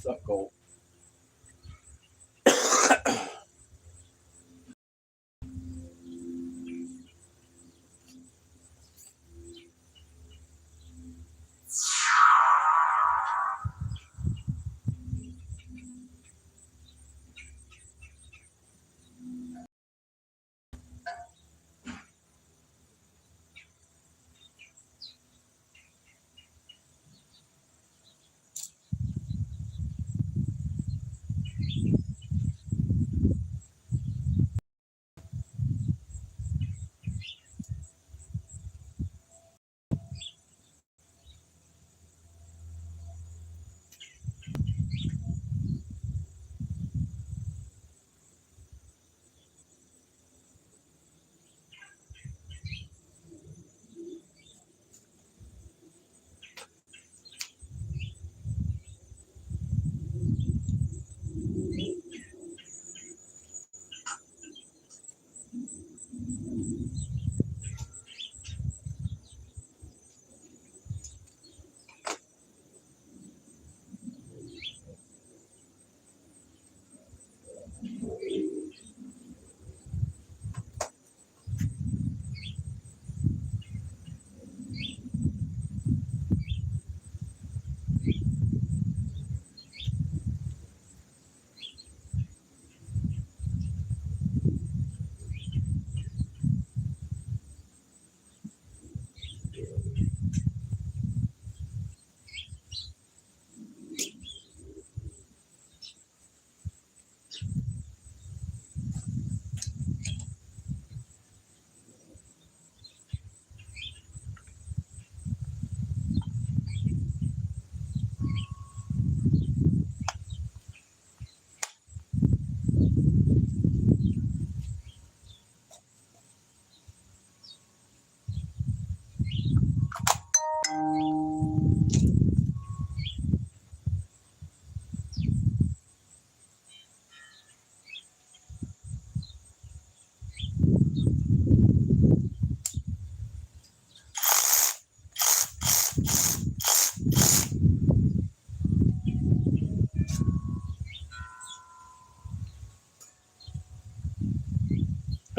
Suckle.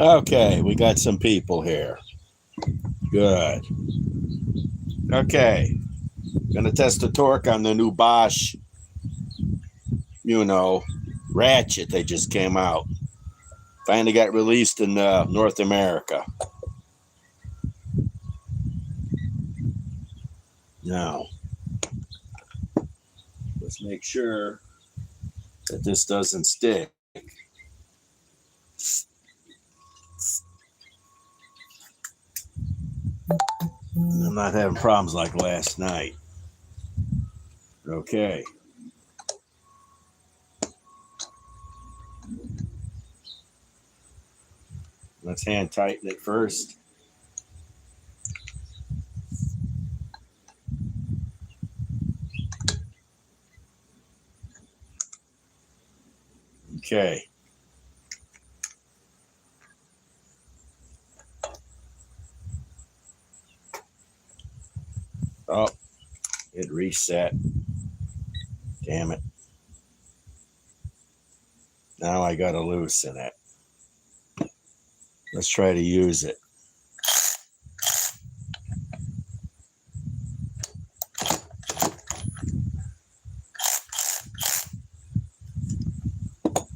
Okay, we got some people here. Good. Okay. Gonna test the torque on the new Bosch, Ratchet. They just came out. Finally got released in North America. Now, let's make sure that this doesn't stick. I'm not having problems like last night. Okay. Let's hand tighten it first. Okay. Oh, it reset. Damn it. Now I got to loosen it. Let's try to use it.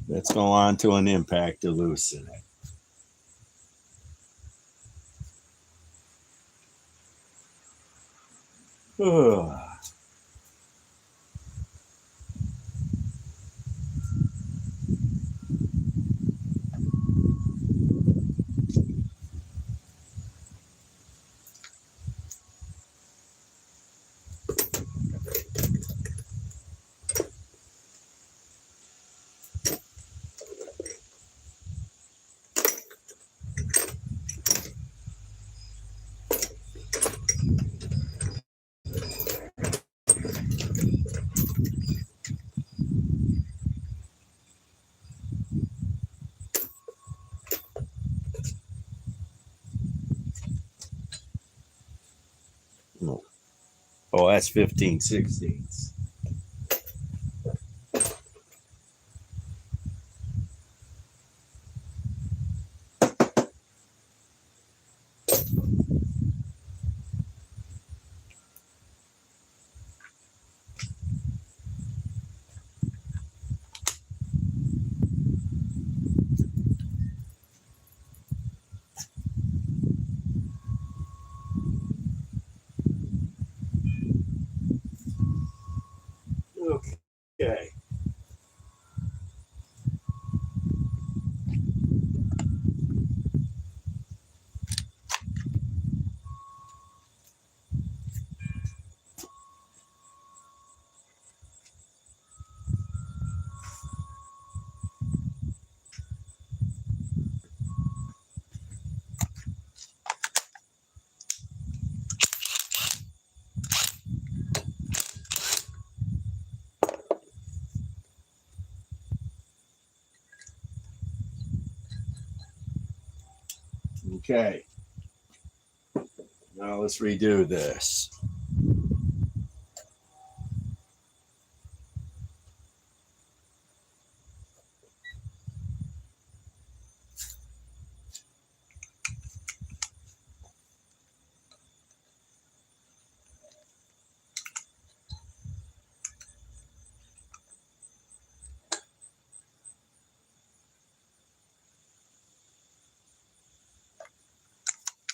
Let's go on to an impact to loosen it. Oh, that's 15/16. Okay. Now let's redo this.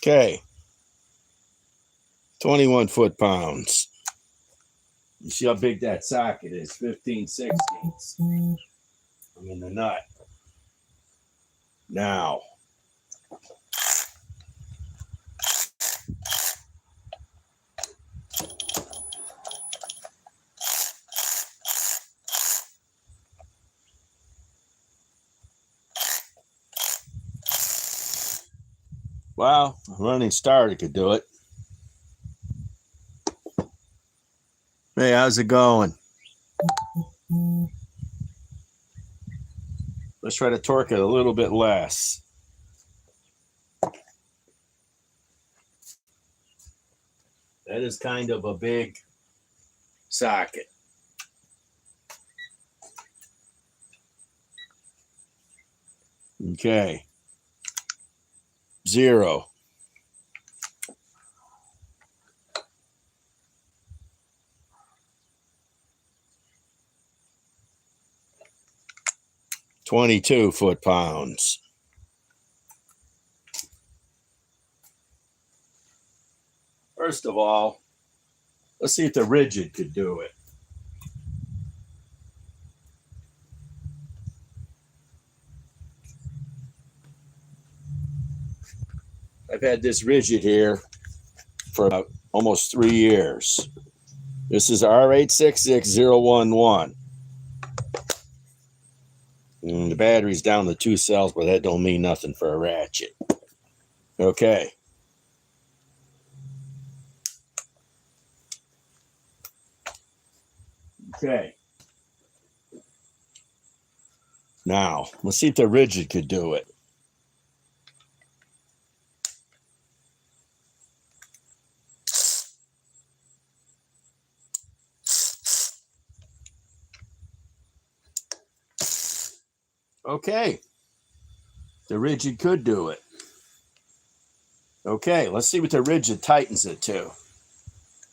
Okay. 21 foot-pounds. You see how big that socket is? 15/16. I'm in the nut. Now. Well, a running starter could do it. Hey, how's it going? Let's try to torque it a little bit less. That is kind of a big socket. Okay. 0. "22 foot-pounds. First of all, let's see if the rigid could do it. I've had this rigid here for almost 3 years. This is R866011. The battery's down to 2 cells, but that don't mean nothing for a ratchet. Okay. Okay. Now, let's see if the rigid could do it. Okay. The rigid could do it. Okay, let's see what the rigid tightens it to.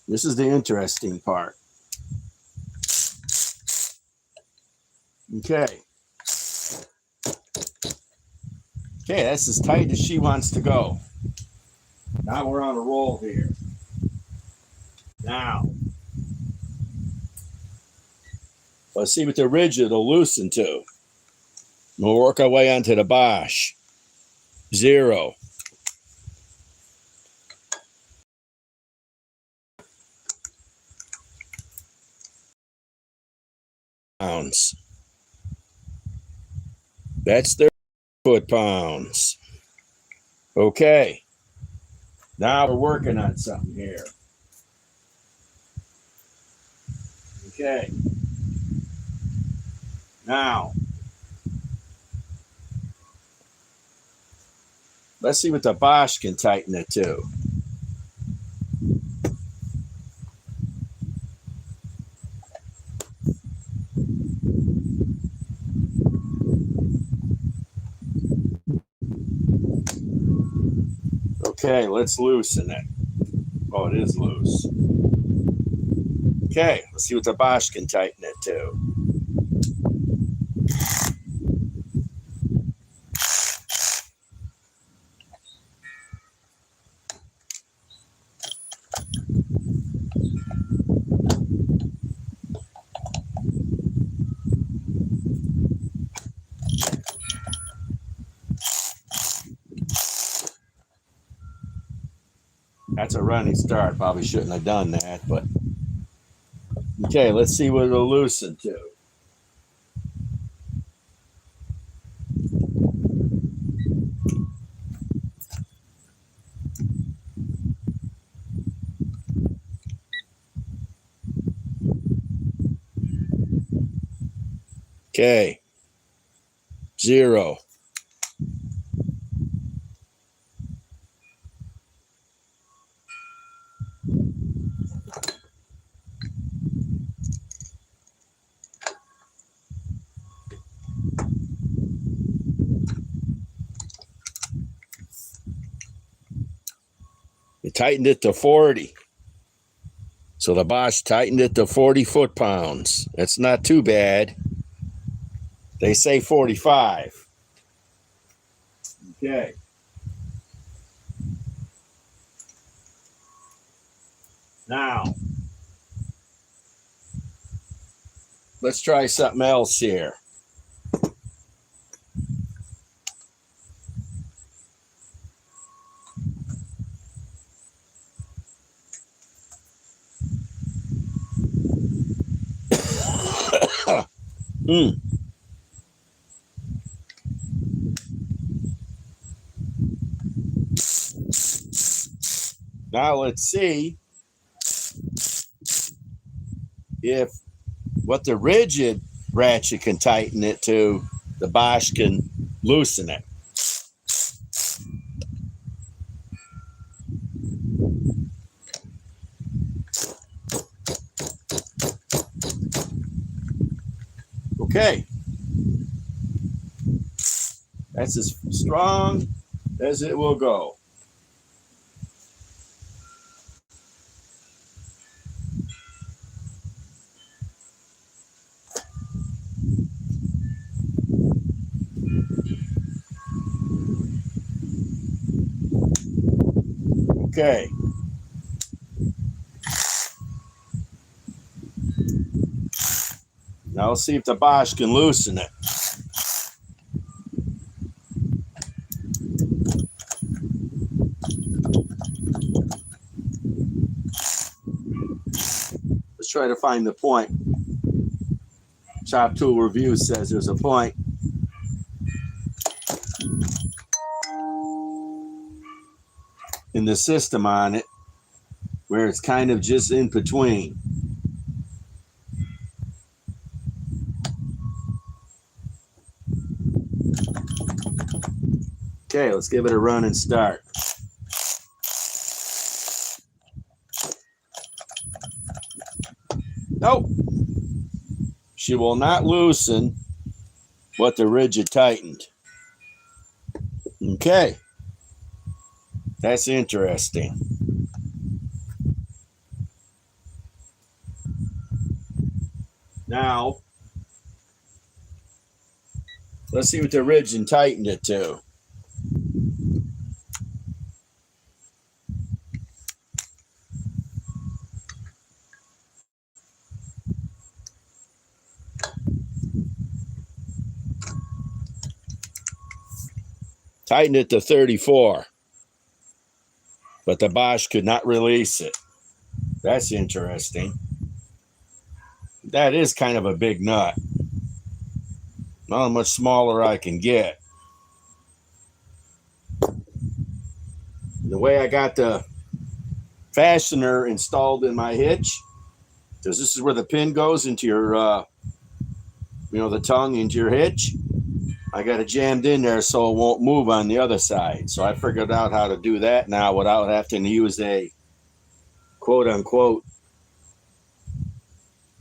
This is the interesting part. Okay. Okay, that's as tight as she wants to go. Now we're on a roll here. Now, let's see what the rigid will loosen to. We'll work our way onto the Bosch. 0. Pounds. That's 30 foot-pounds. Okay. Now we're working on something here. Okay. Now, let's see what the Bosch can tighten it to. Okay, let's loosen it. Oh, it is loose. Okay, let's see what the Bosch can tighten it to. That's a running start. Probably shouldn't have done that, but okay, let's see what it'll loosen to. Okay. 0. tightened it to 40. So the Bosch tightened it to 40 foot-pounds. That's not too bad. They say 45. Okay. Now, let's try something else here. Now let's see if what the rigid ratchet can tighten it to, the Bosch can loosen it. Okay. That's as strong as it will go. Okay. Now let's see if the Bosch can loosen it. Let's try to find the point. Chop Tool Review says there's a point. In the system on it where it's kind of just in between. Okay, let's give it a run and start. Nope. She will not loosen what the rigid tightened. Okay. That's interesting. Now, let's see what the rigid tightened it to. Tightened it to 34. But the Bosch could not release it. That's interesting. That is kind of a big nut. Not how much smaller I can get. The way I got the fastener installed in my hitch, because this is where the pin goes into your, the tongue into your hitch. I got it jammed in there so it won't move on the other side. So I figured out how to do that now without having to use a quote-unquote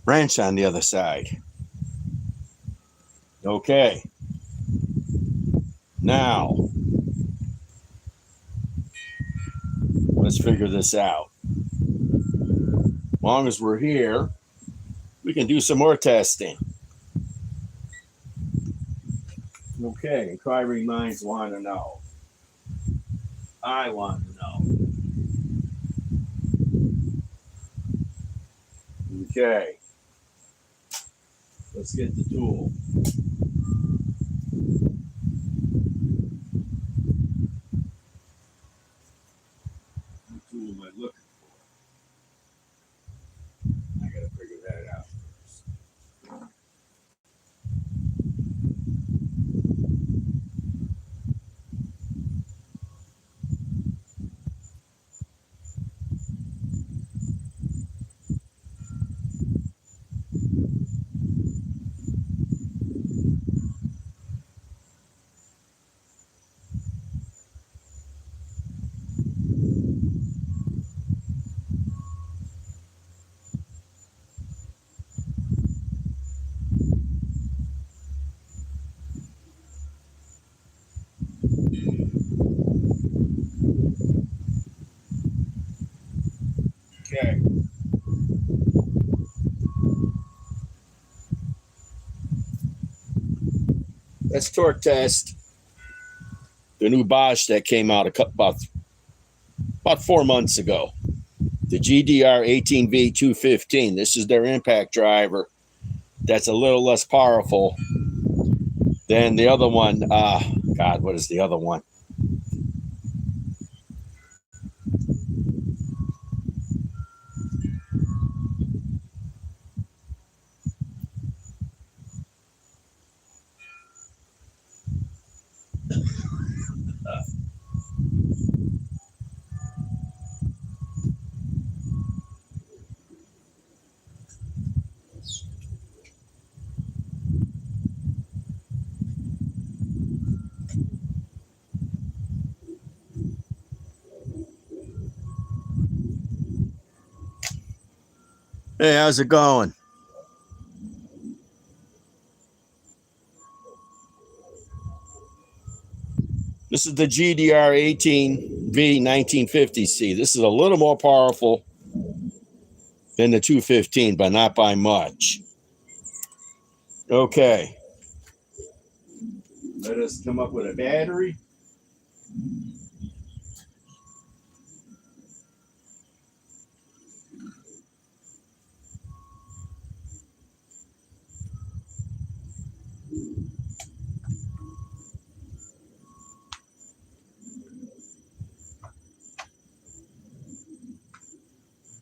wrench on the other side. Okay. Now, let's figure this out. As long as we're here, we can do some more testing. Okay, inquiring minds want to know. I want to know. Okay. Let's get the tool. What tool am I looking for? I gotta figure that out first. Let's torque test the new Bosch that came out about 4 months ago. The GDR 18V 215. This is their impact driver. That's a little less powerful than the other one. God, what is the other one? Hey, how's it going? This is the GDR 18V 1950C. This is a little more powerful than the 215, but not by much. Okay. Let us come up with a battery.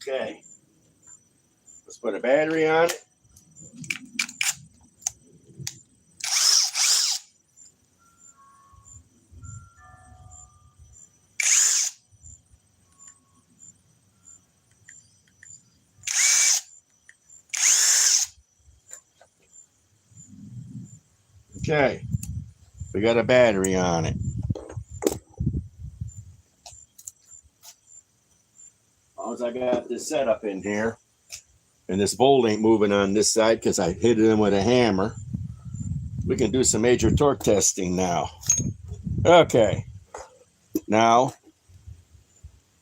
Okay. Let's put a battery on it. Okay. We got a battery on it. As I got this setup in here, and this bolt ain't moving on this side because I hit it in with a hammer, we can do some major torque testing now. Okay. Now,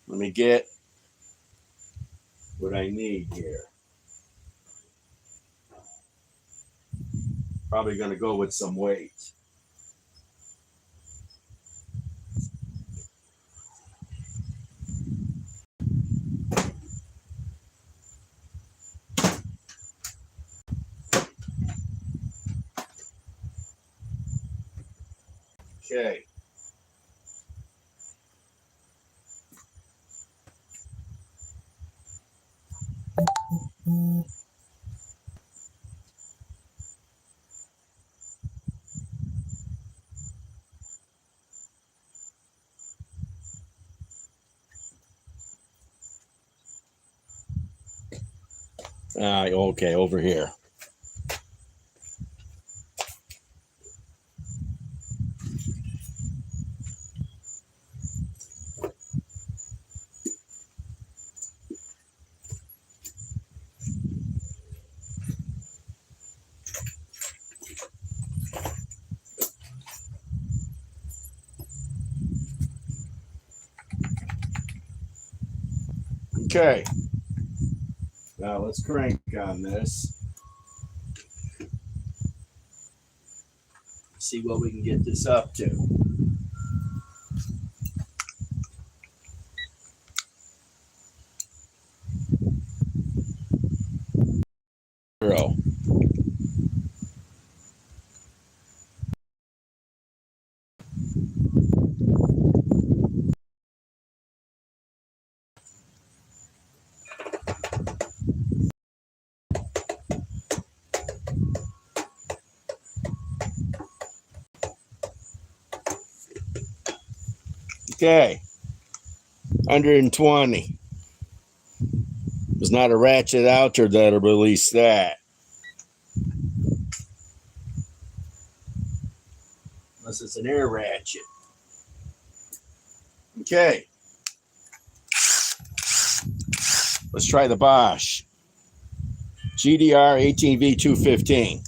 let me get what I need here. Probably going to go with some weight. Okay. Okay, over here. Okay. Now let's crank on this. See what we can get this up to. Zero. Okay. 120. There's not a ratchet out there that'll release that. Unless it's an air ratchet. Okay. Let's try the Bosch GDR 18V 215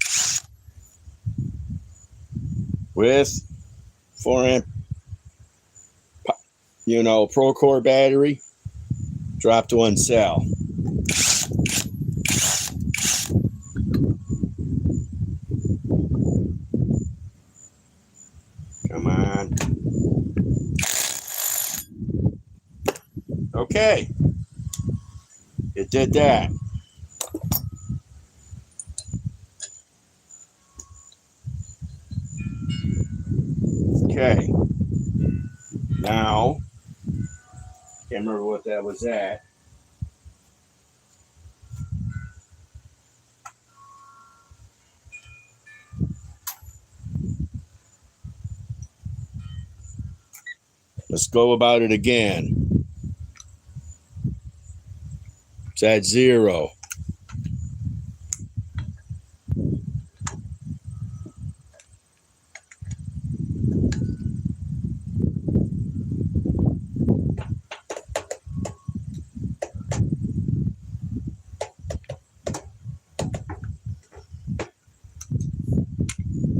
with 4-amp, Procore battery, dropped one cell. Okay. It did that. Okay. Now, can't remember what that was at. Let's go about it again. It's at 0.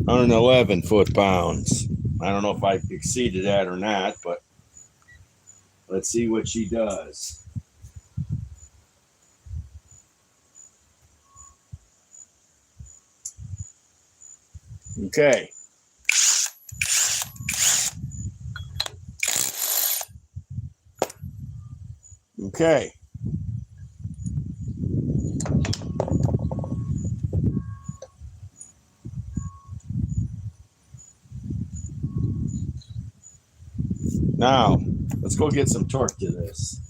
On 11 foot-pounds. I don't know if I exceeded that or not, but let's see what she does. Okay. Okay. Now, let's go get some torque to this.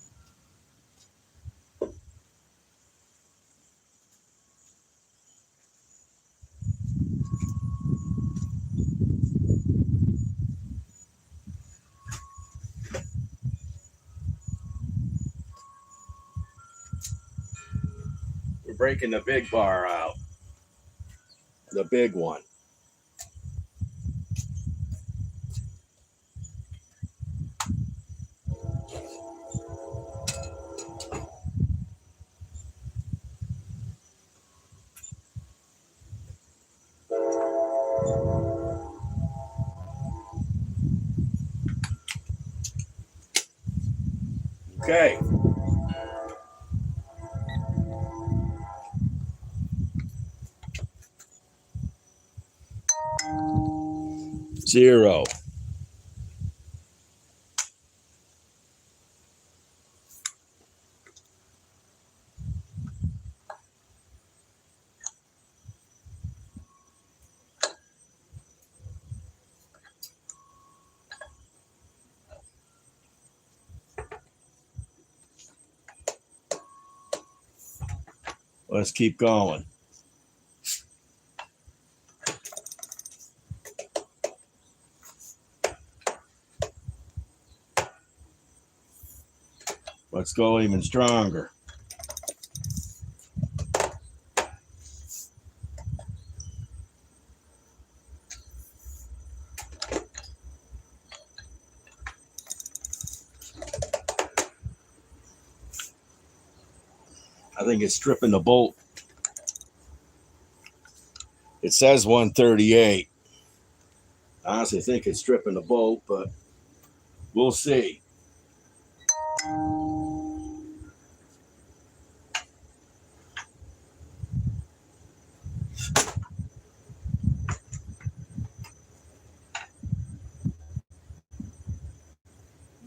We're breaking the big bar out. The big one. Okay. Zero. Let's keep going. Let's go even stronger. I think it's stripping the bolt. It says 138. I honestly think it's stripping the bolt, but we'll see.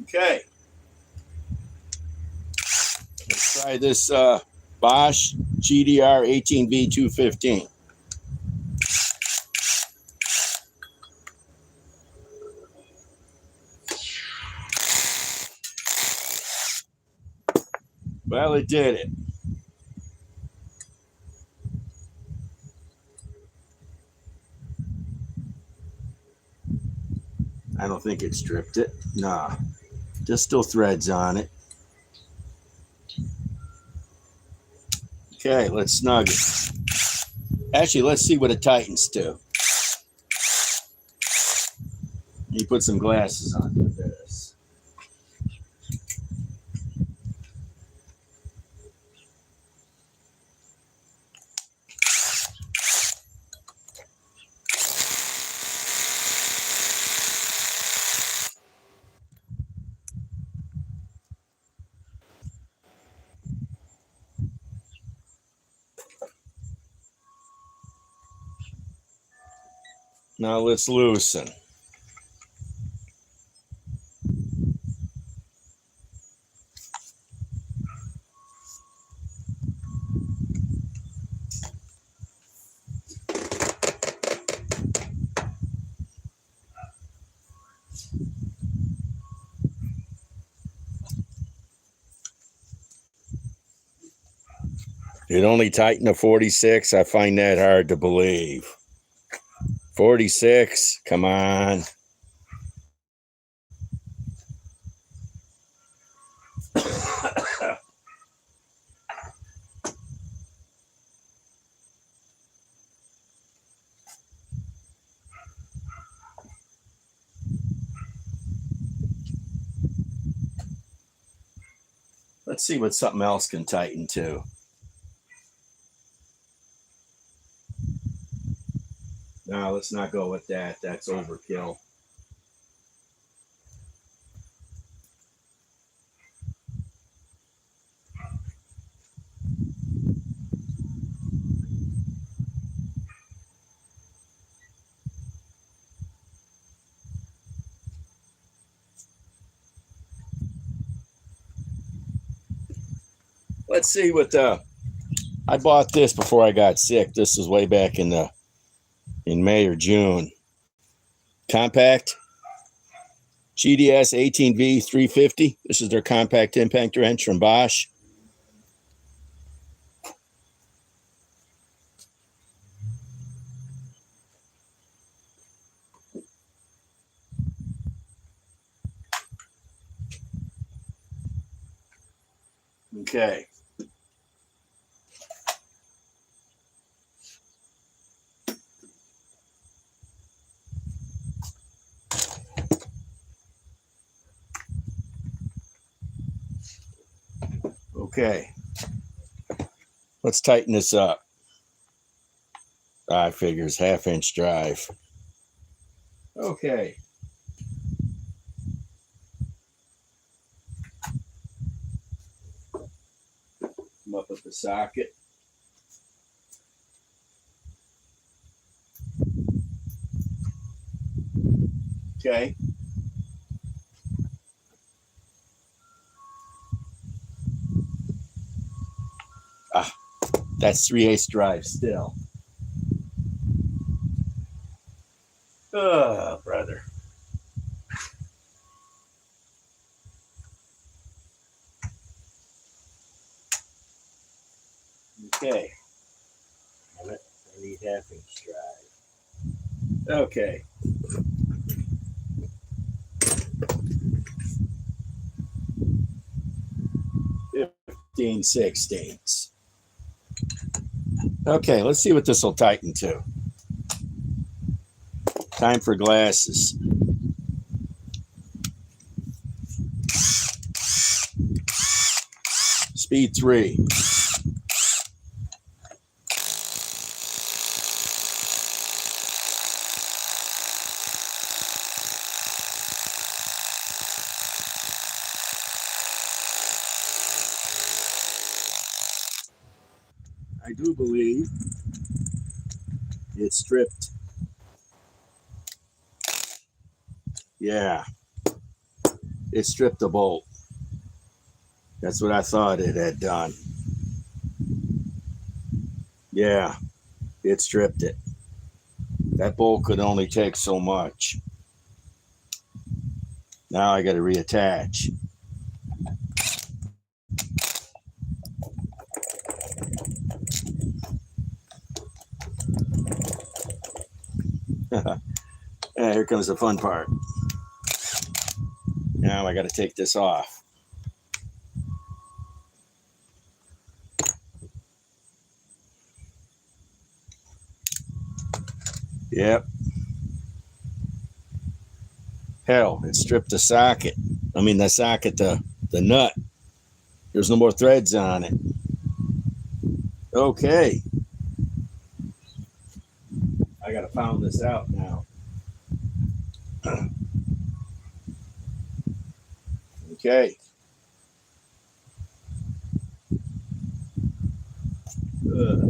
Okay. Let's try this Bosch GDR 18V215. Well, it did it. I don't think it stripped it. Nah. Just still threads on it. Okay, let's snug it. Actually, let's see what it tightens to. You put some glasses on with this. Now let's loosen. It only tightened to 46. I find that hard to believe. 46. Come on. Let's see what something else can tighten to. No, let's not go with that. That's overkill. Let's see what I bought this before I got sick. This was way back in May or June. Compact GDS 18V 350. This is their compact impact wrench from Bosch. Okay. Okay. Let's tighten this up. I figures 1/2-inch drive. Okay. Come up with the socket. Okay. That's 3/8 drive still. Oh, brother. Okay. I need 1/2-inch drive. Okay. Fifteen sixteenths. Okay, let's see what this will tighten to. Time for glasses. Speed 3. I do believe it's stripped. Yeah, it stripped the bolt. That's what I thought it had done. Yeah, it stripped it. That bolt could only take so much. Now I got to reattach. Here comes the fun part. Now I got to take this off. Yep. Hell, it stripped the socket. I mean, the socket, the nut. There's no more threads on it. Okay. I got to pound this out now. Okay. Brother.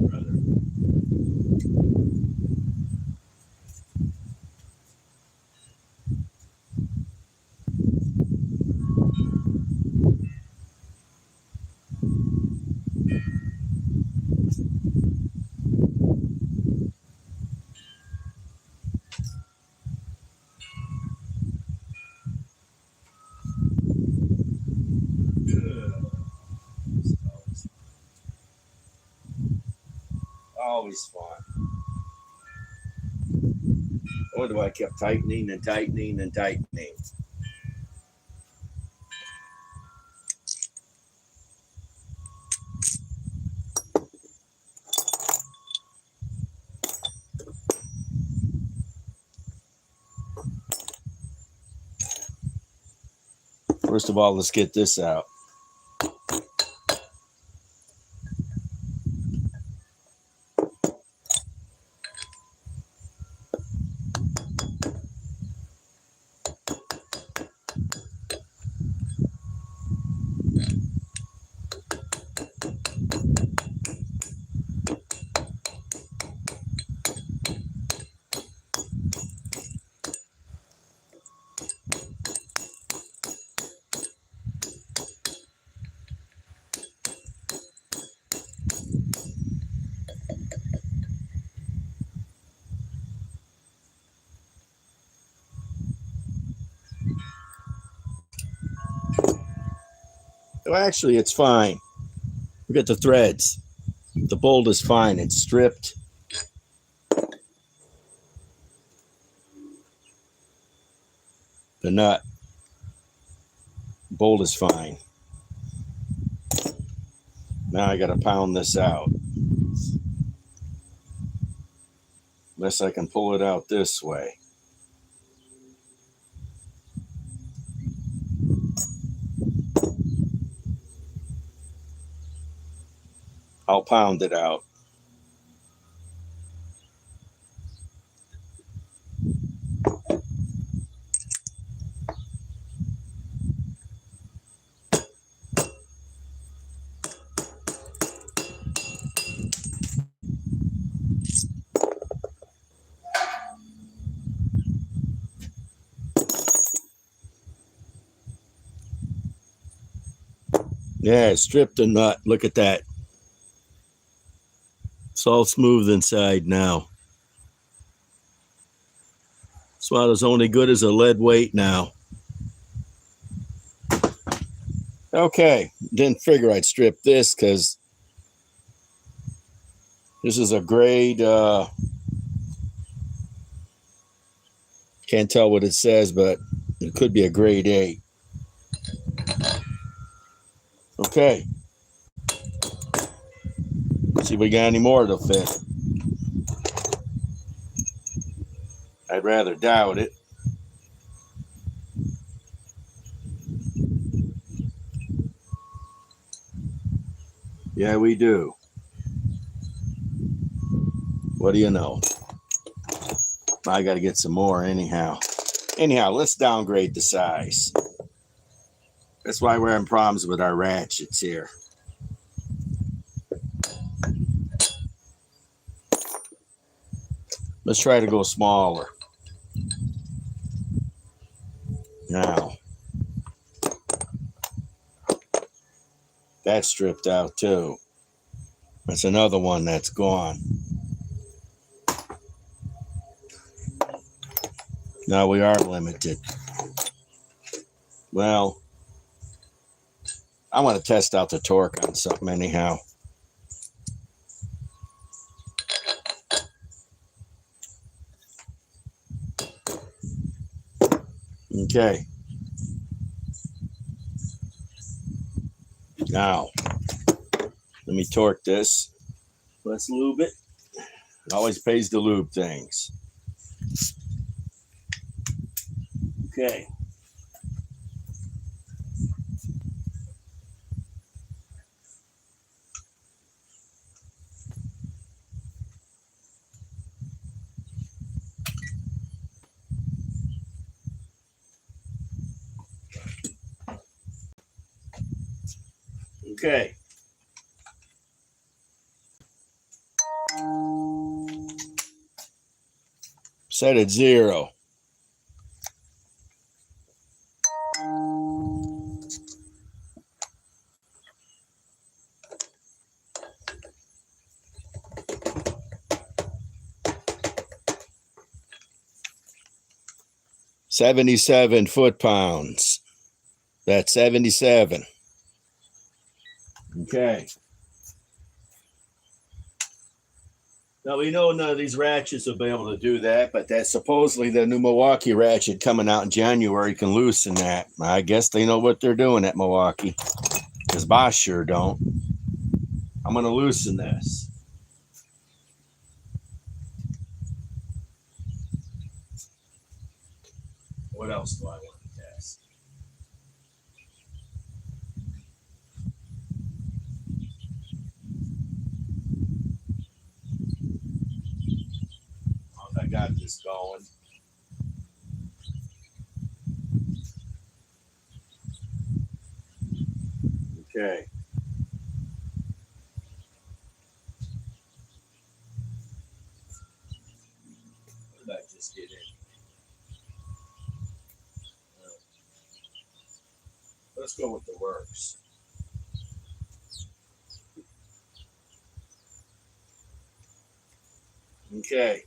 always fun. I wonder why I kept tightening and tightening and tightening. First of all, let's get this out. Well, actually, it's fine. Look at the threads. The bolt is fine. It's stripped. The nut. Bolt is fine. Now I got to pound this out. Unless I can pull it out this way. I'll pound it out. Yeah, stripped the nut. Look at that. It's all smooth inside now. This one is only good as a lead weight now. Okay, didn't figure I'd strip this because this is a grade, can't tell what it says, but it could be a grade 8. Okay. See if we got any more to fit. I'd rather doubt it. Yeah, we do. What do you know? I got to get some more anyhow. Anyhow, let's downgrade the size. That's why we're having problems with our ratchets here. Let's try to go smaller. Now, that's stripped out too. That's another one that's gone. Now we are limited. Well, I want to test out the torque on something anyhow. Okay. Now, let me torque this. Let's lube it. It always pays to lube things. Okay. Okay. Set at 0. $77 foot-pounds. That's 77. Okay. Now, we know none of these ratchets will be able to do that, but that's supposedly the new Milwaukee ratchet coming out in January can loosen that. I guess they know what they're doing at Milwaukee, because Bosch sure don't. I'm going to loosen this. What else do I want to test? I got this going. Okay. What did I just get in? Let's go with the works. Okay.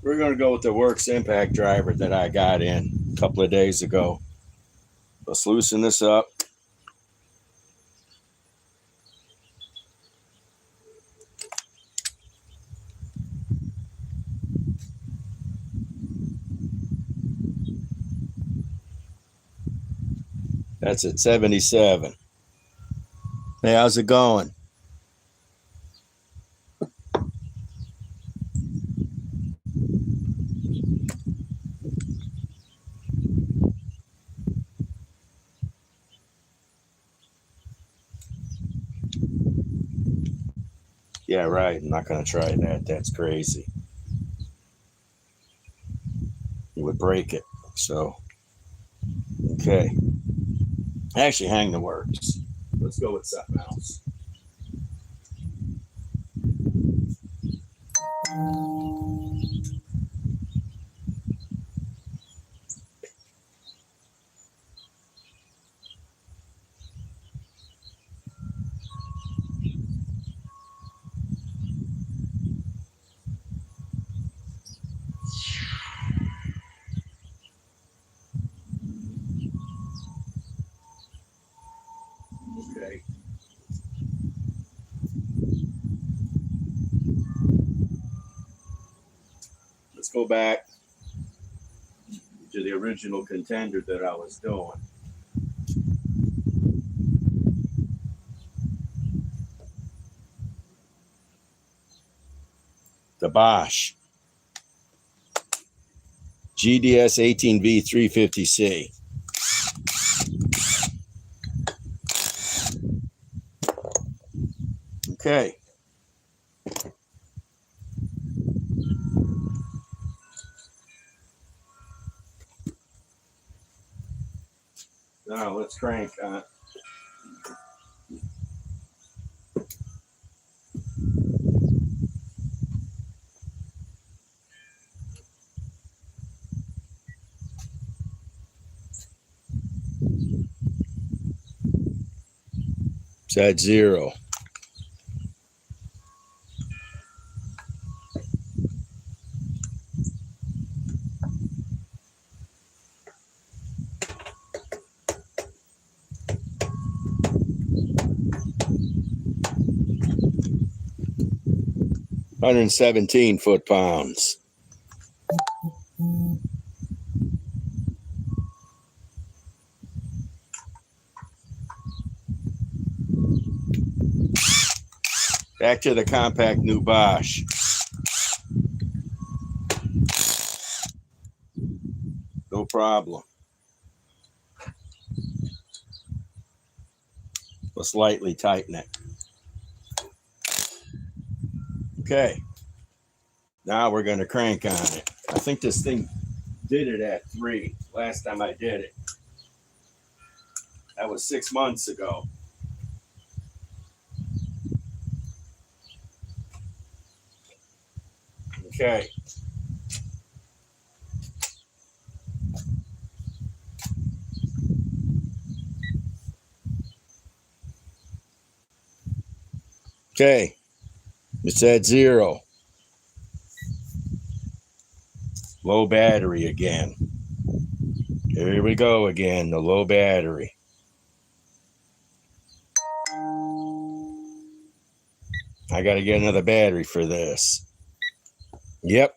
We're going to go with the works impact driver that I got in a couple of days ago. Let's loosen this up. That's at 77. Hey, how's it going? Yeah, right. I'm not going to try that. That's crazy. You would break it. So, okay. Actually, hang the works. Let's go with something else. Okay. Let's go back to the original contender that I was doing. The Bosch GDS 18V 350C. Okay. Now let's crank on it. It's at 0. $117 foot-pounds. Back to the compact new Bosch. No problem. Let's lightly tighten it. Okay. Now we're going to crank on it. I think this thing did it at 3 last time I did it. That was 6 months ago. Okay. Okay. It's at 0. Low battery again. Here we go again, the low battery. I got to get another battery for this. Yep.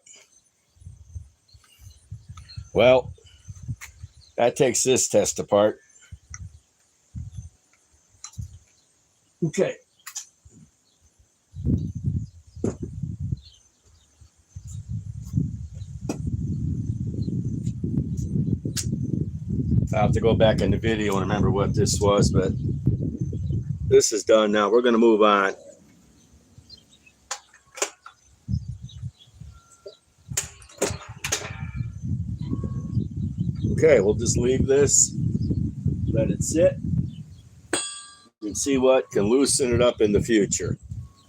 Well, that takes this test apart. Okay. I'll have to go back in the video and remember what this was, but this is done now. We're going to move on. Okay, we'll just leave this, let it sit, and see what can loosen it up in the future.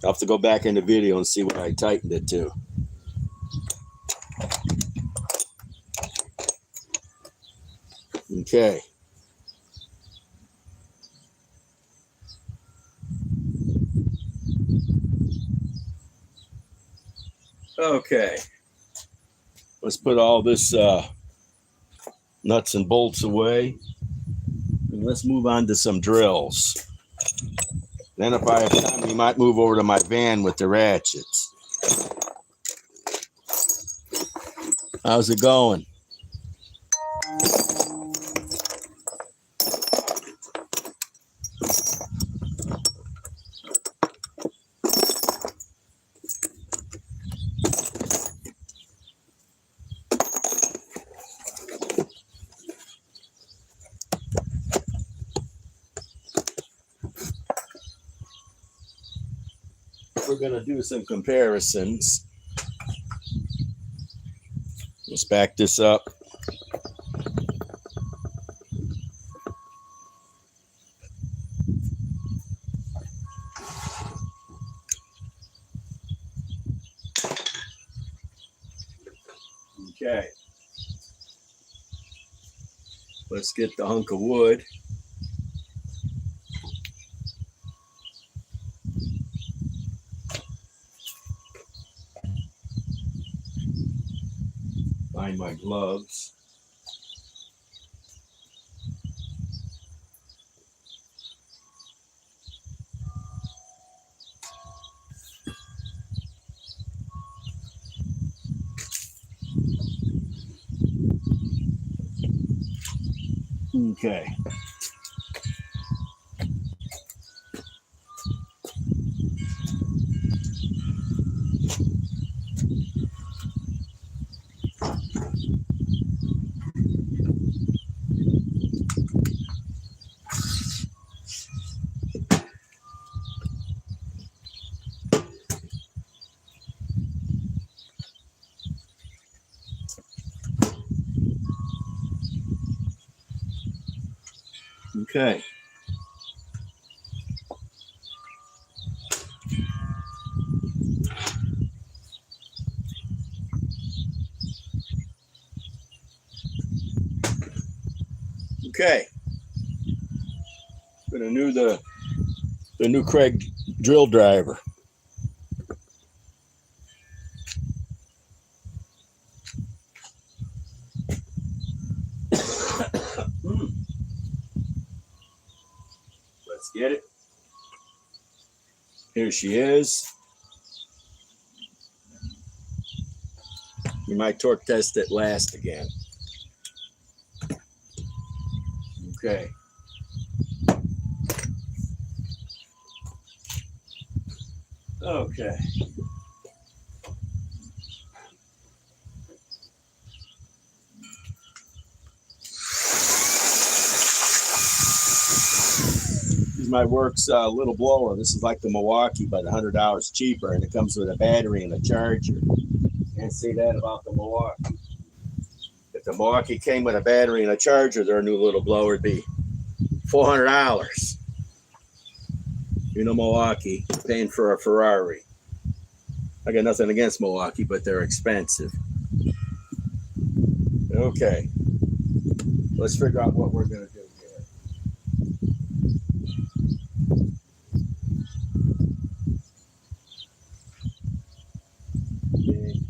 I'll have to go back in the video and see what I tightened it to. Okay. Okay. Let's put all this nuts and bolts away. And let's move on to some drills. Then if I have time, we might move over to my van with the ratchets. How's it going? We're going to do some comparisons. Let's back this up. Okay. Let's get the hunk of wood. Find my gloves. Okay. Okay. Okay. Gonna new the new Craig drill driver. Let's get it. Here she is. You might torque test it last again. Okay. Okay. This is my works little blower. This is like the Milwaukee, but $100 cheaper, and it comes with a battery and a charger. Can't say that about the Milwaukee. If the Milwaukee came with a battery and a charger, their new little blower would be $400. You know, Milwaukee paying for a Ferrari. I got nothing against Milwaukee, but they're expensive. Okay. Let's figure out what we're going to do here. Okay.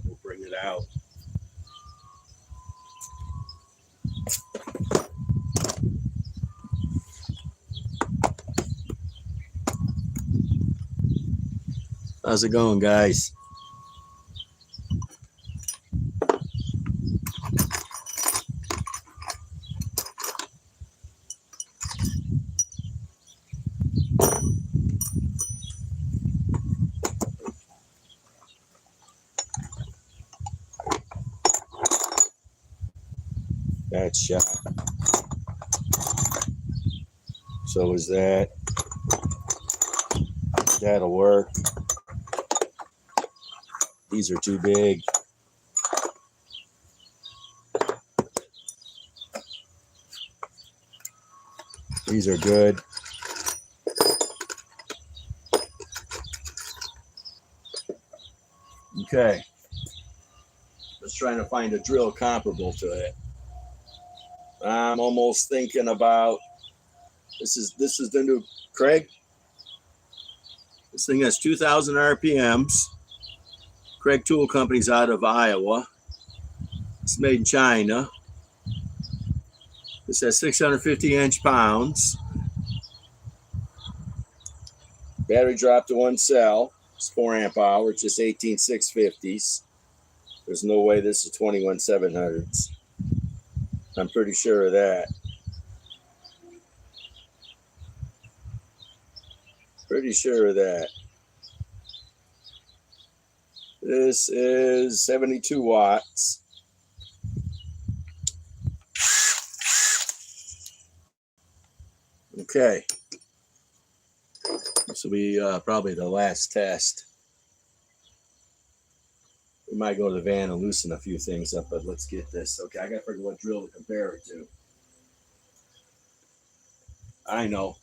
We'll bring it out. How's it going, guys? That shot. So is that. That'll work. These are too big. These are good. Okay. Just trying to find a drill comparable to it. I'm almost thinking about this is the new Craig. This thing has 2,000 RPMs. Craig Tool Company's out of Iowa. It's made in China. This has 650 inch-pounds. Battery drop to 1 cell. It's 4 amp hour. It's just 18 650s. There's no way this is 21 700s. I'm pretty sure of that. Pretty sure of that. This is 72 watts. Okay. This will be probably the last test. We might go to the van and loosen a few things up, but let's get this. Okay, I got to figure what drill to compare it to. I know.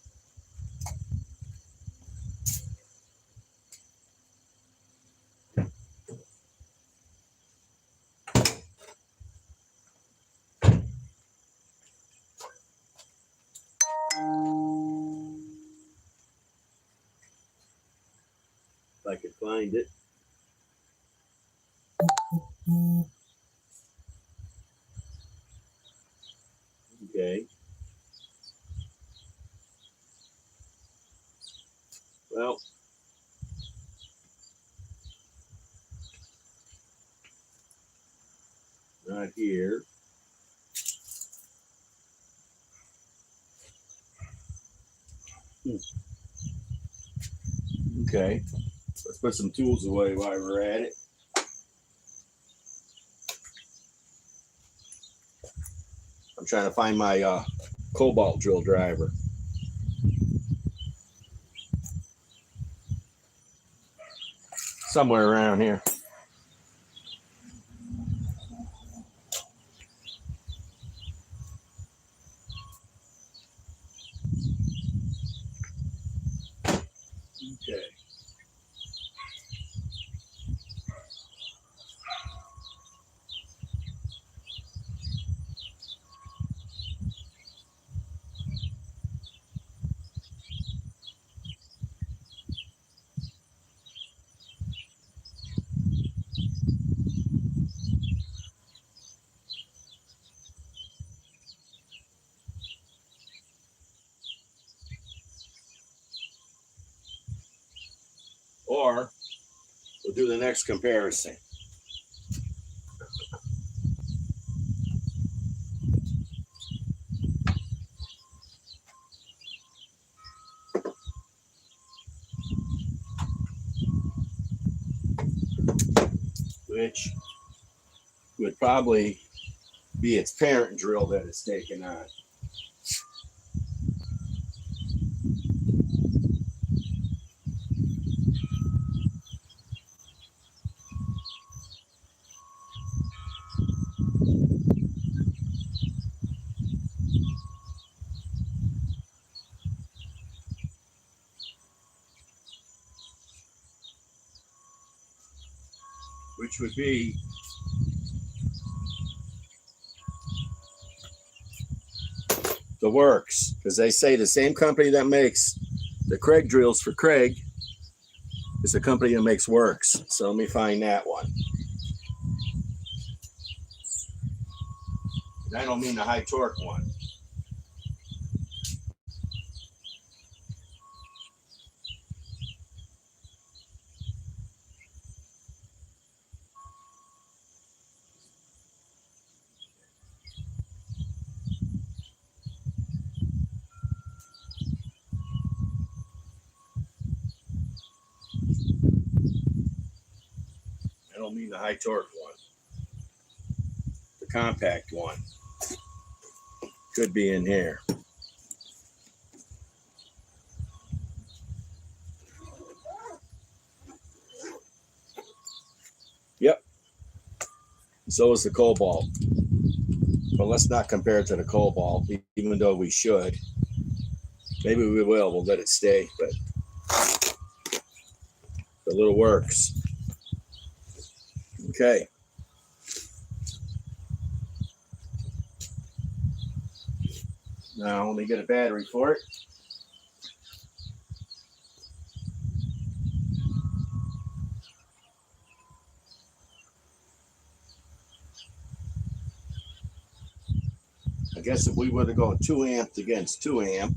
If I could find it. Okay. Well, not here. Okay. Let's put some tools away while we're at it. I'm trying to find my cobalt drill driver. Somewhere around here. Okay. Or we'll do the next comparison. Which would probably be its parent drill that it's taken on. Which would be the Works, because they say the same company that makes the Craig drills for Craig is the company that makes Works. So let me find that one. And I don't mean the high torque one. don't mean the high torque one. The compact one. Could be in here. Yep. So is the Cobalt. But let's not compare it to the Cobalt, even though we should. Maybe we will. We'll let it stay, but the little works. Okay. Now let me get a battery for it. I guess if we were to go 2 amp against 2 amp,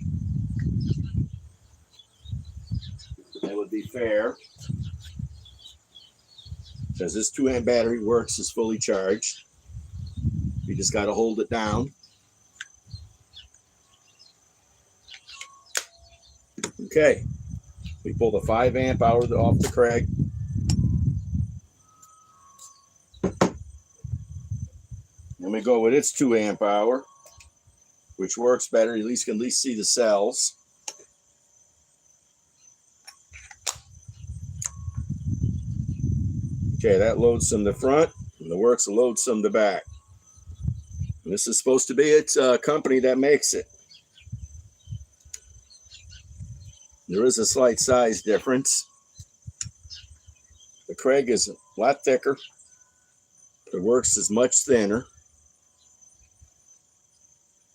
that would be fair. Because this 2 amp battery works as fully charged. You just got to hold it down. Okay. We pull the 5 amp out off the Craig. And we go with its 2 amp hour, which works better. You can at least see the cells. Okay, that loads some the front, and the works loads some the back. And this is supposed to be its company that makes it. There is a slight size difference. The Craig is a lot thicker. The works is much thinner.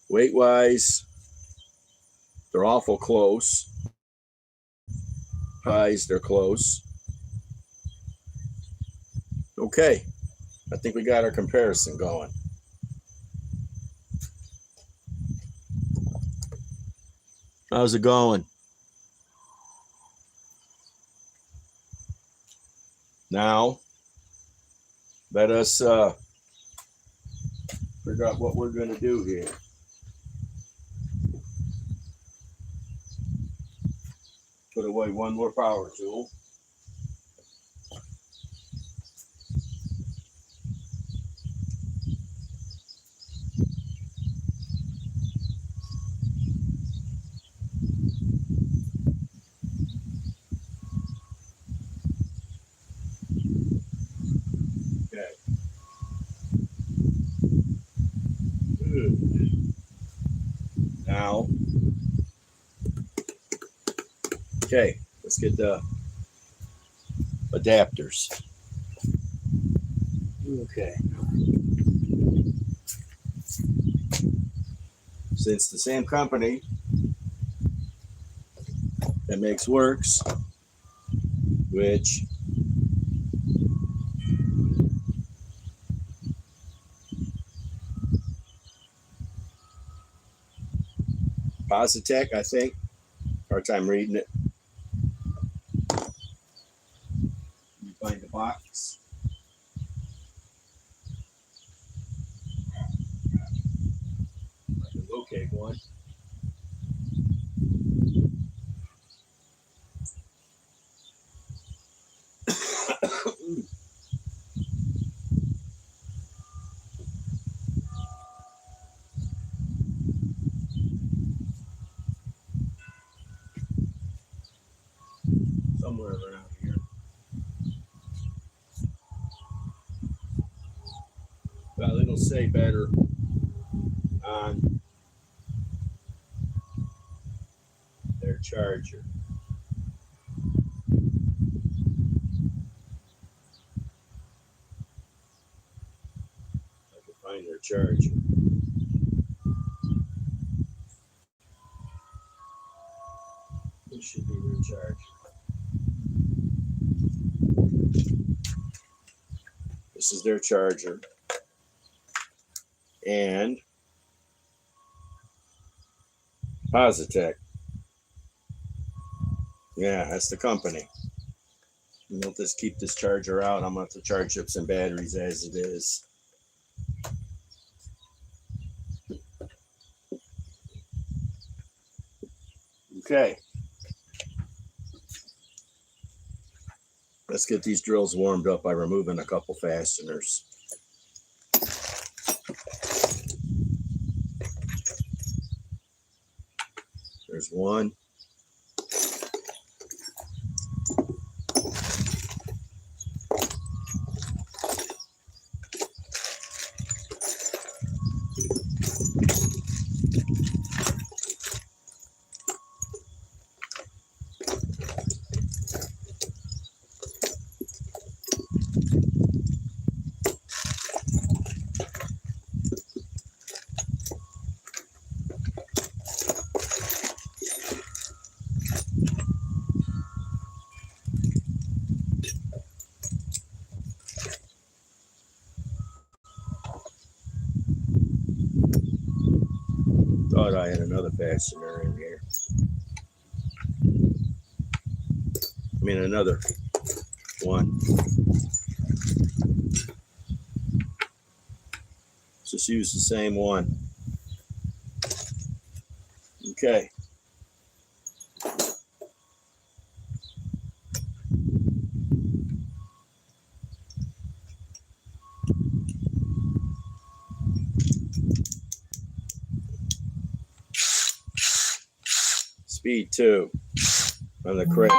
Weight-wise, they're awful close. Highs, they're close. Okay, I think we got our comparison going. How's it going? Now, let us figure out what we're going to do here. Put away one more power tool. Okay. Now, okay, let's get the adapters. Okay. Since the same company that makes works, which Positech, I think. Hard time reading it. You find the box. I can locate one. Somewhere around here. Well, it'll say better on their charger. I can find their charger. This should be their charger. This is their charger. And Positech. Yeah, that's the company. We'll just keep this charger out. I'm going to have to charge up some batteries as it is. Okay. Let's get these drills warmed up by removing a couple fasteners. There's one. Thought I had another fastener in here. I mean, another one. Let's just use the same one. Okay. Speed 2 on the Craig.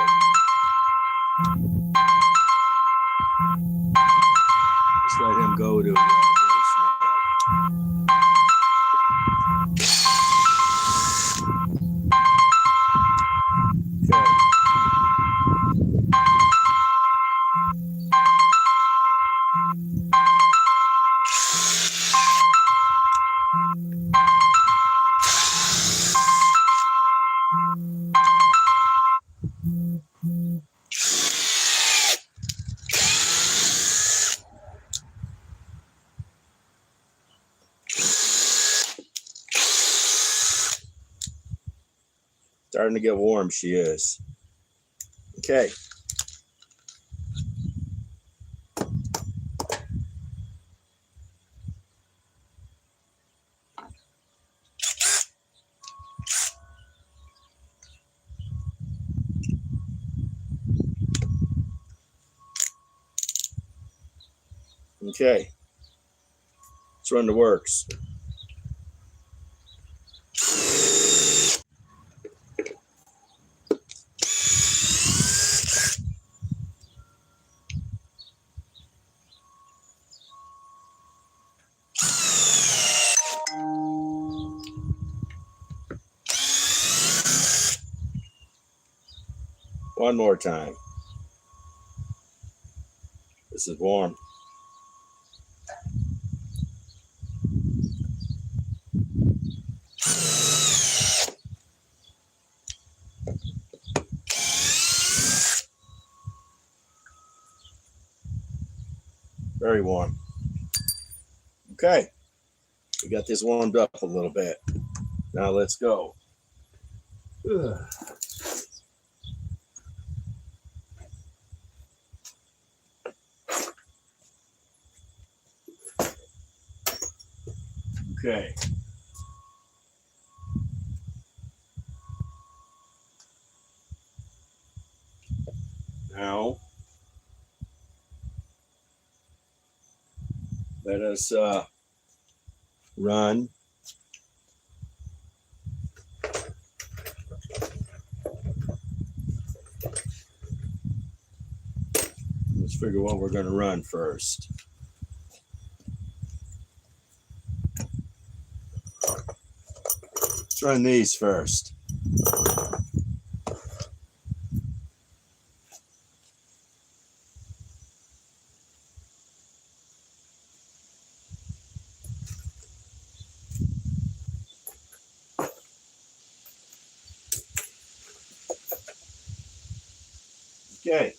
Just let him go to Starting to get warm, she is. Okay. Okay. Let's run the works. One more time. This is warm. Very warm. Okay. We got this warmed up a little bit. Now let's go. Ugh. Okay. Now, let us run let's figure what we're going to run first. Let's run these first. Okay.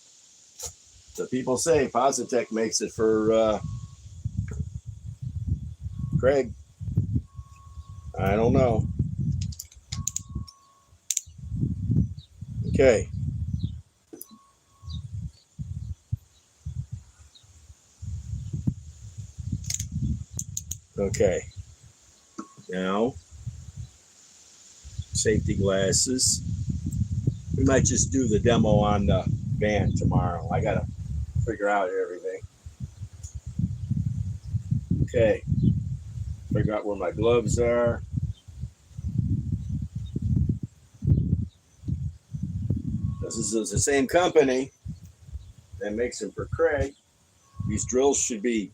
So people say Positech makes it for Craig. I don't know. Okay. Okay. Now, safety glasses. We might just do the demo on the van tomorrow. I gotta figure out everything. Okay. Figure out where my gloves are. This is the same company that makes them for Craig. These drills should be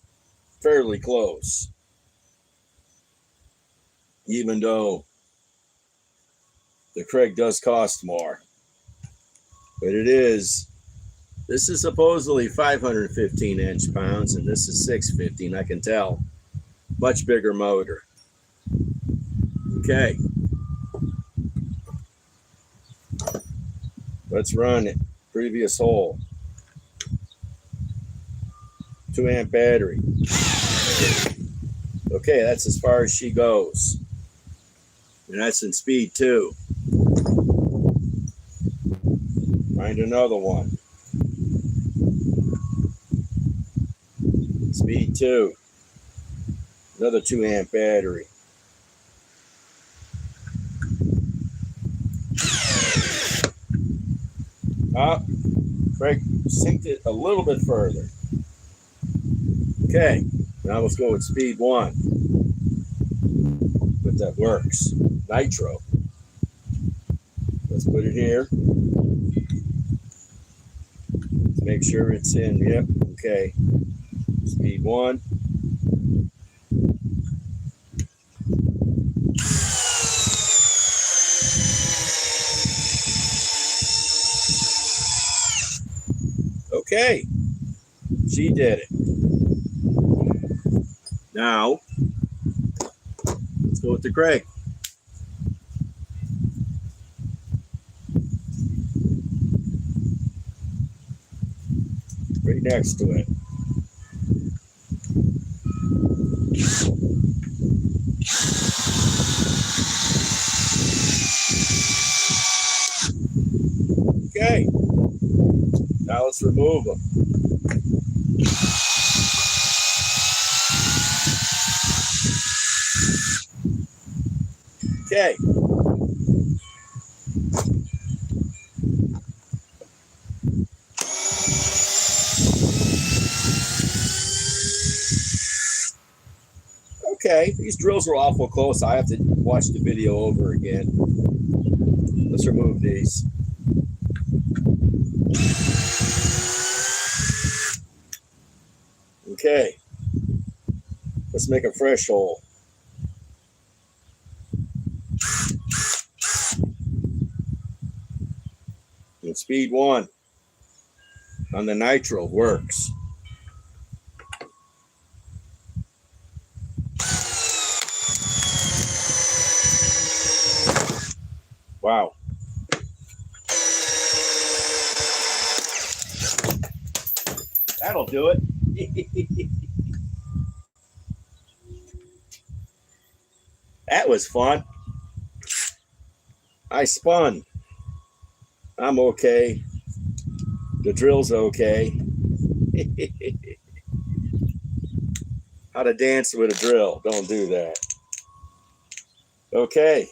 fairly close, even though the Craig does cost more. But it is, this is supposedly 515 inch-pounds, and this is 615, I can tell. Much bigger motor. Okay. Let's run it. Previous hole. 2 amp battery. Okay, that's as far as she goes. And that's in speed 2. Find another one. Speed 2. Another 2 amp battery. Craig synced it a little bit further. Okay, now let's go with speed 1. But that works. Nitro. Let's put it here. Let's make sure it's in. Yep, okay. Speed 1. Okay, she did it. Now, let's go with the Craig. Right next to it. Okay, now let's remove them. Okay. Okay, these drills are awful close. I have to watch the video over again. Let's remove these. Okay, let's make a fresh hole. And speed 1 on the nitro works. Wow. That'll do it. That was fun. I spun. I'm okay. The drill's okay. How to dance with a drill. Don't do that. Okay.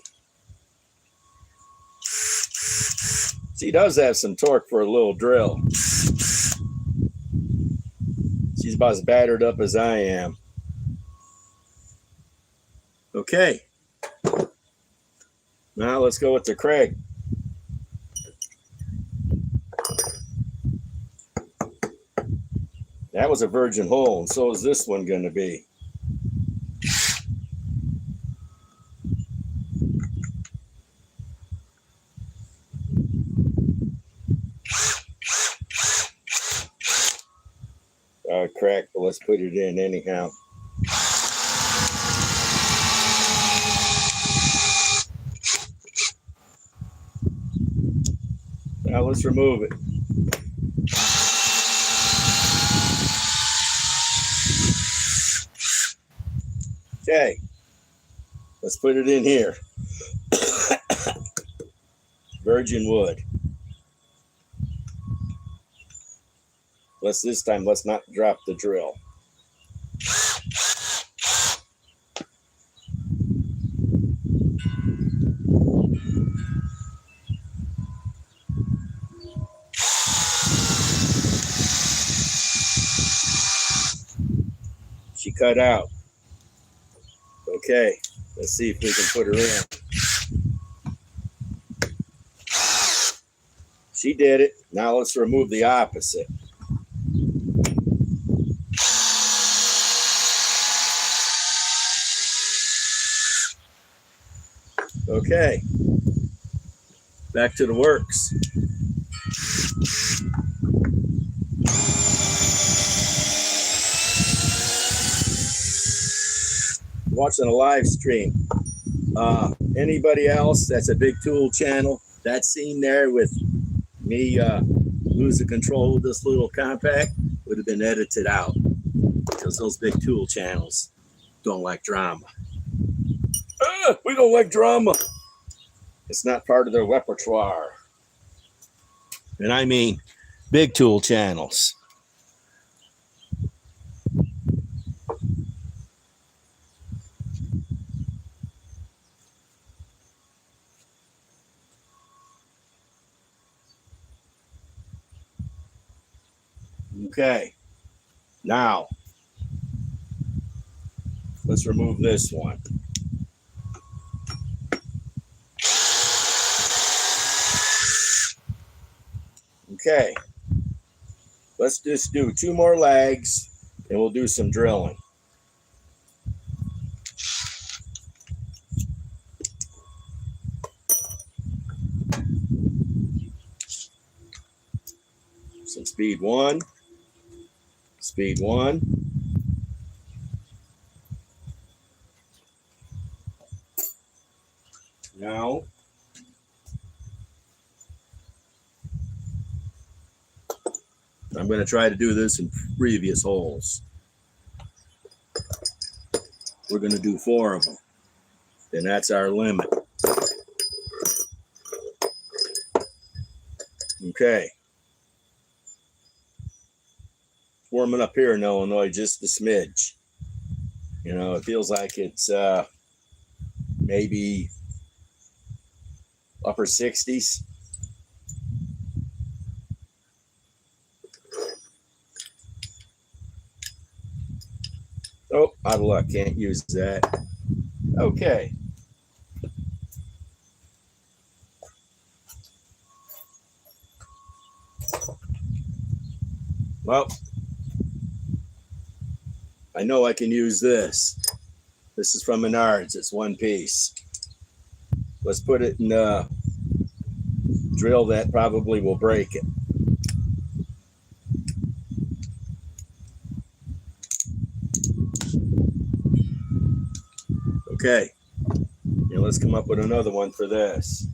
She does have some torque for a little drill. She's about as battered up as I am. Okay. Now let's go with the Craig. That was a virgin hole, and so is this one going to be. Crack, but let's put it in anyhow. Now let's remove it. Okay, let's put it in here. Virgin wood. This time, let's not drop the drill. She cut out. Okay, let's see if we can put her in. She did it. Now let's remove the opposite. Okay, back to the works. Watching a live stream. Anybody else that's a big tool channel, that scene there with me losing control of this little compact would have been edited out because those big tool channels don't like drama. We don't like drama. It's not part of their repertoire. And I mean big tool channels. Okay, now let's remove this one. Okay, let's just do 2 more legs and we'll do some drilling. So speed 1, speed 1. Now, I'm going to try to do this in previous holes. We're going to do 4 of them. And that's our limit. Okay. Warming up here in Illinois just a smidge. You know, it feels like it's maybe upper 60s. Oh, out of luck. Can't use that. Okay. Well, I know I can use this. This is from Menards. It's 1 piece. Let's put it in a drill that probably will break it. Okay. Now let's come up with another one for this.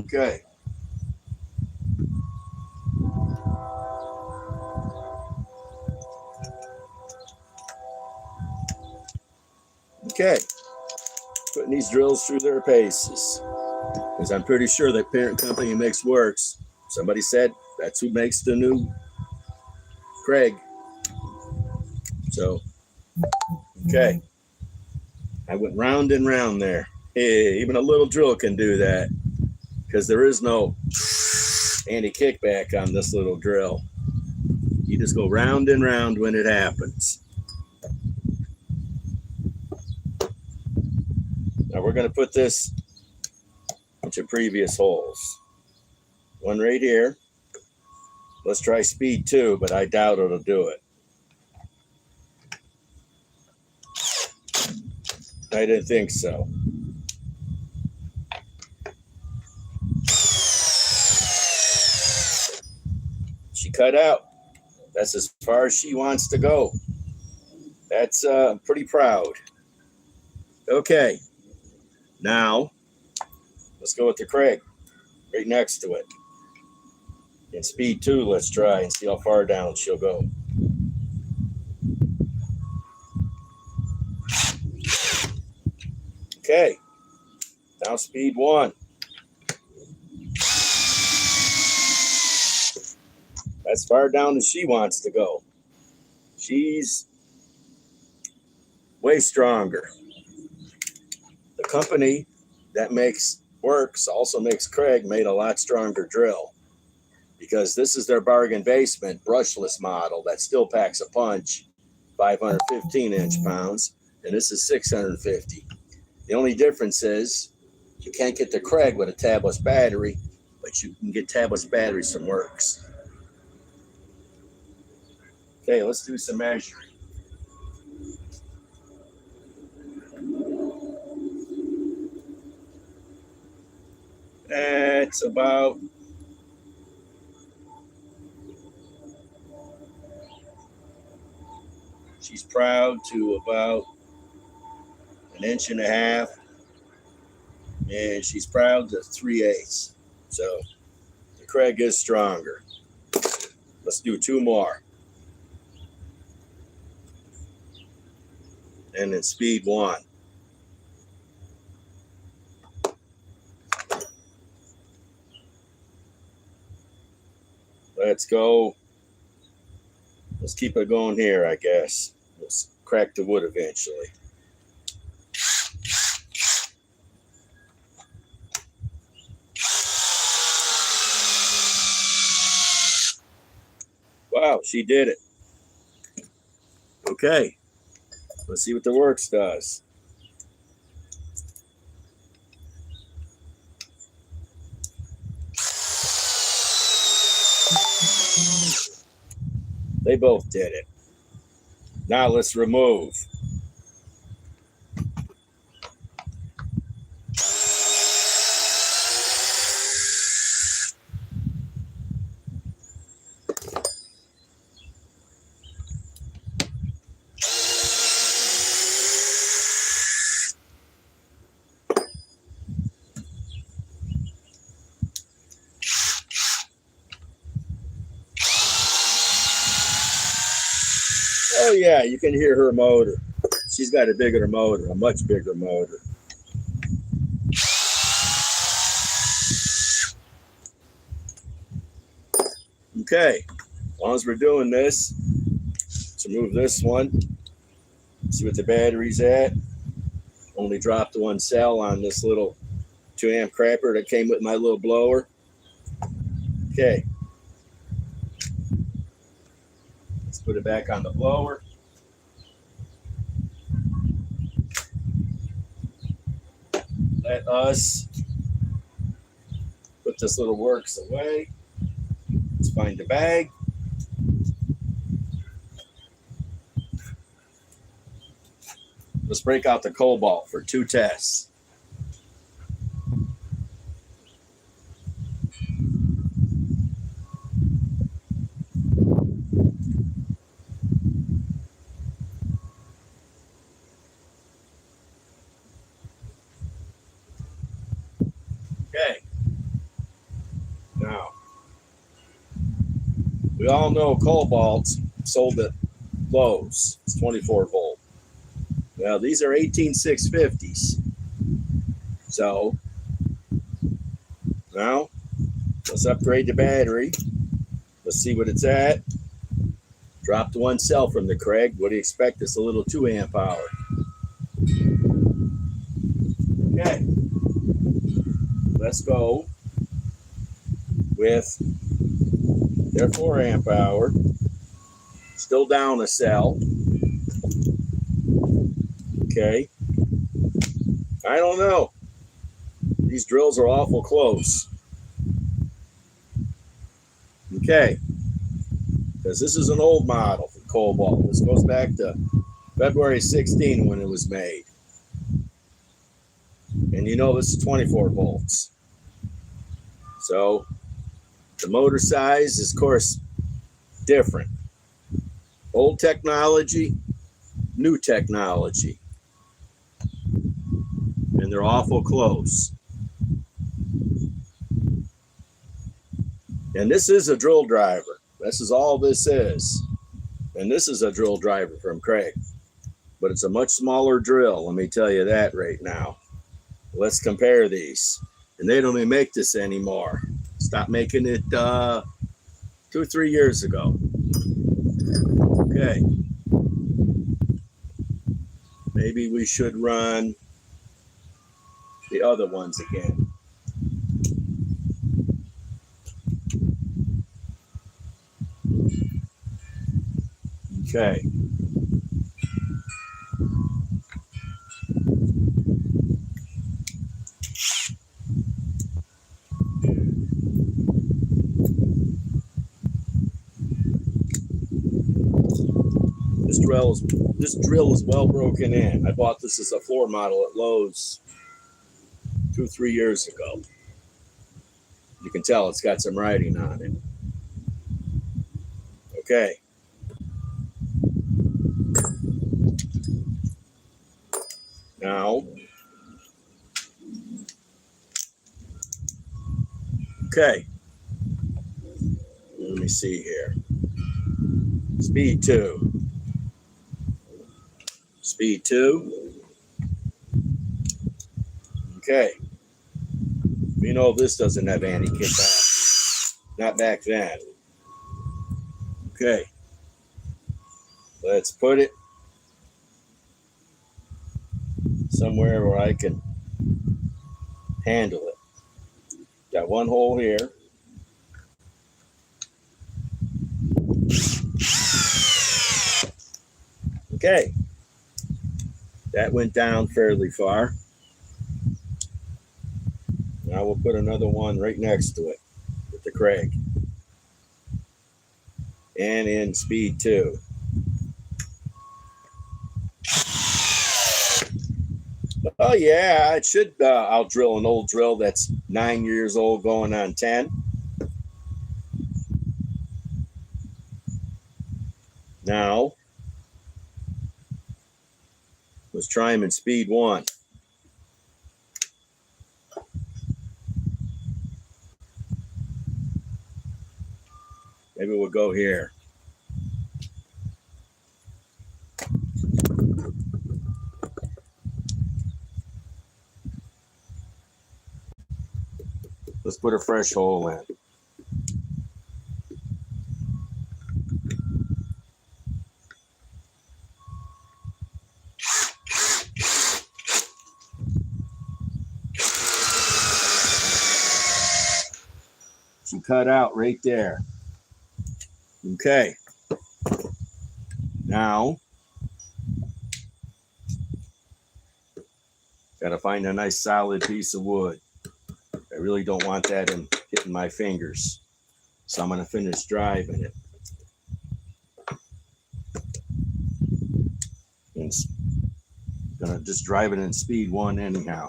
Okay. Okay. Putting these drills through their paces. Because I'm pretty sure that parent company makes works. Somebody said that's who makes the new Craig. So, okay. I went round and round there. Hey, even a little drill can do that. Because there is no anti-kickback on this little drill. You just go round and round when it happens. Now we're going to put this into previous holes. One right here. Let's try speed 2, but I doubt it'll do it. I didn't think so. She cut out. That's as far as she wants to go. That's pretty proud. Okay. Now, let's go with the Craig right next to it. And speed 2, let's try and see how far down she'll go. Okay. Now speed 1. As far down as she wants to go. She's way stronger. The company that makes Works also makes Craig made a lot stronger drill, because this is their bargain basement brushless model that still packs a punch, 515 inch pounds, and this is 650. The only difference is you can't get the Craig with a tabless battery, but you can get tabless batteries from Works. Okay, let's do some measuring. That's about she's proud to about 1.5 inches, and she's proud to 3/8. So the Craig is stronger. Let's do 2 more. And then speed 1. Let's go. Let's keep it going here, I guess. Let's crack the wood eventually. Wow, she did it. Okay, let's see what the Works does. They both did it. Now let's remove. Oh yeah, you can hear her motor. She's got a bigger motor, a much bigger motor. Okay, as long as we're doing this, let's remove this one. See what the battery's at. Only dropped 1 cell on this little 2 amp crapper that came with my little blower. Okay. Let's put it back on the blower. Let us put this little Works away. Let's find the bag. Let's break out the cobalt for 2 tests. Okay. Now, we all know cobalt's sold at Lowe's. It's 24 volt. Now, these are 18650s. So, now, let's upgrade the battery. Let's see what it's at. Dropped 1 cell from the Craig. What do you expect? It's a little 2 amp hour. Okay. Let's go with their 4 amp hour. Still down a cell. Okay. I don't know. These drills are awful close. Okay. Because this is an old model for cobalt. This goes back to February 16 when it was made. And you know this is 24 volts. So the motor size is, of course, different. Old technology, new technology. And they're awful close. And this is a drill driver. This is all this is. And this is a drill driver from Craig. But it's a much smaller drill, let me tell you that right now. Let's compare these. And they don't even make this anymore. Stopped making it 2 or 3 years ago. Okay. maybe we should run the other ones again. Okay. This drill is well broken in. I bought this as a floor model at Lowe's 2-3 years ago. You can tell it's got some writing on it. Okay. Now, okay. Let me see here. Speed 2. Speed 2. Okay. We know this doesn't have anti-kickback. Not back then. Okay. Let's put it somewhere where I can handle it. Got one hole here. Okay. That went down fairly far. Now we'll put another one right next to it with the Craig. And in speed 2. Oh yeah, it should I'll drill an old drill that's 9 years old going on 10. Now, let's try them in speed 1. Maybe we'll go here. Let's put a fresh hole in. Some cut out right there. Okay. Now, gotta find a nice solid piece of wood. I really don't want that in hitting my fingers. So I'm gonna finish driving it. And gonna just drive it in speed 1 anyhow.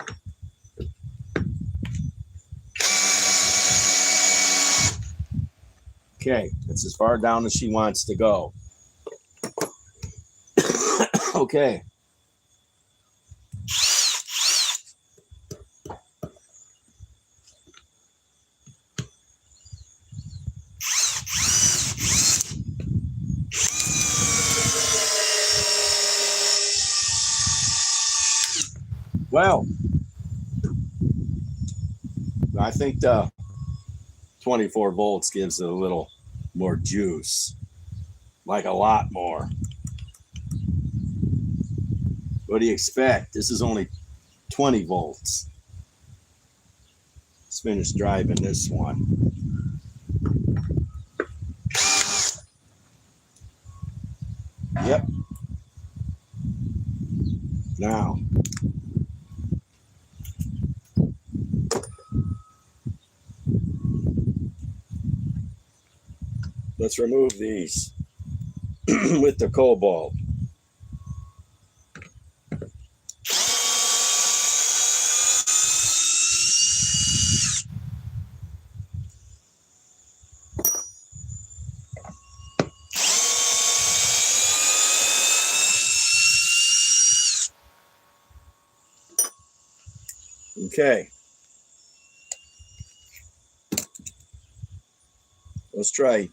Okay, that's as far down as she wants to go. Okay. Well, I think the 24 volts gives it a little more juice, like a lot more. What do you expect? This is only 20 volts. Let's finish driving this one. Yep. Now, let's remove these with the cobalt. Okay. Let's try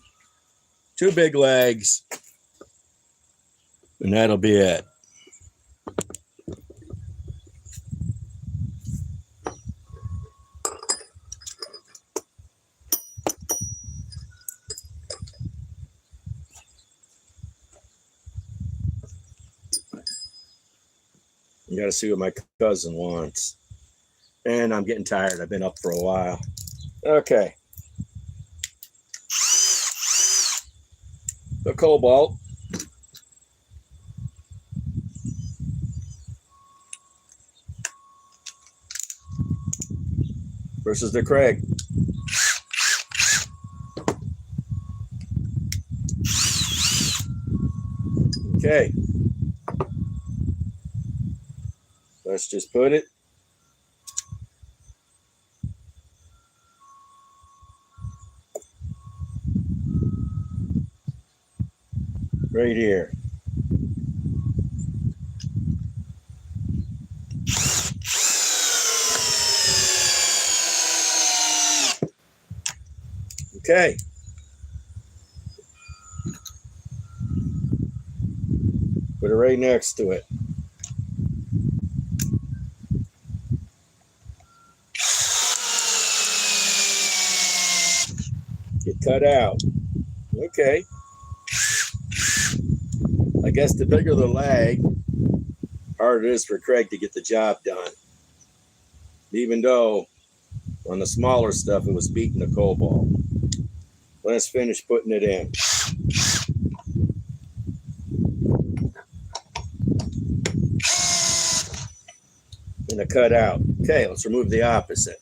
2 big legs, and that'll be it. You got to see what my cousin wants. And I'm getting tired. I've been up for a while. Okay. The cobalt. Versus the Craig. Okay. Let's just put it right here. Okay. Put it right next to it. Get cut out. Okay. I guess the bigger the lag, harder it is for Craig to get the job done. Even though on the smaller stuff it was beating the cobalt. Let's finish putting it in. And a cut out. Okay, let's remove the opposite.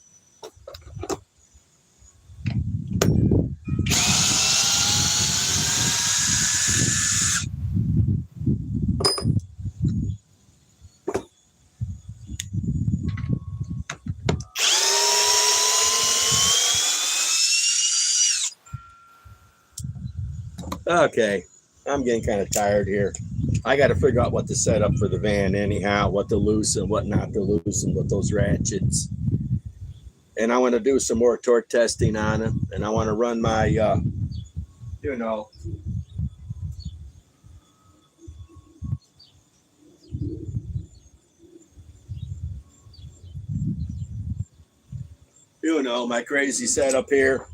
Okay, I'm getting kind of tired here. I got to figure out what to set up for the van anyhow, what to loosen, what not to loosen with those ratchets. And I want to do some more torque testing on them. And I want to run my, my crazy setup here.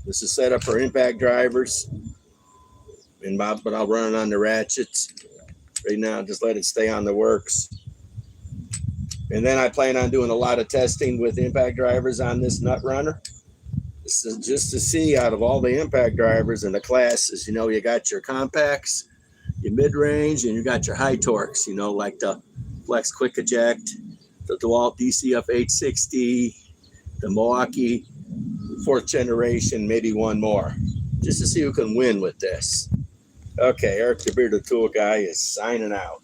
This is set up for impact drivers. But I'll run it on the ratchets. Right now, just let it stay on the works. And then I plan on doing a lot of testing with impact drivers on this nut runner. This is just to see out of all the impact drivers in the classes, you got your compacts, your mid-range, and you got your high torques, like the Flex Quick Eject, the DeWalt DCF 860, the Milwaukee 4th generation, maybe one more, just to see who can win with this. Okay, Eric the Bearded Tool Guy is signing out.